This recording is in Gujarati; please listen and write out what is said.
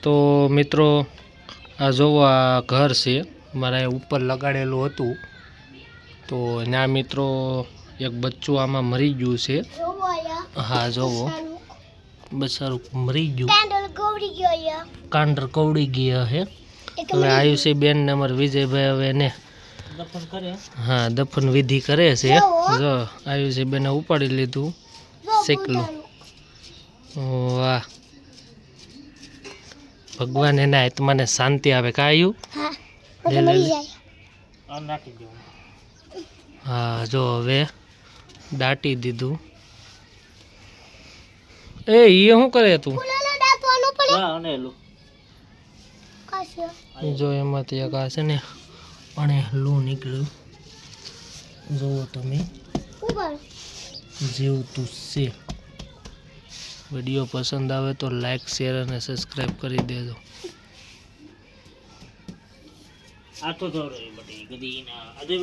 તો મિત્રો આ જોવો આ ઘર છે મારા ઉપર લગાડેલું હતું તો ના મિત્રો એક બચ્ચું આમાં મરી ગયું છે હા જોવો બસારું મરી ગયું કાંડર કવડી ગયા હે હવે આયુષી બેન ને અમાર વિજયભાઈ હવે એને દફન કરે હા દફન વિધિ કરે છે જો આયુષી બેને ઉપાડી લીધું શેકલું વાહ ભગવાન એના આત્માને શાંતિ આવે કાયું હા જો હવે દાટી દીધું એ શું કરે તું જો એમાંથી એક આ છે ને પણ હલું નીકળ્યું જુઓ તમે જીવતું છે વિડીયો પસંદ આવે તો લાઈક શેર અને સબસ્ક્રાઇબ કરી દેજો આ તો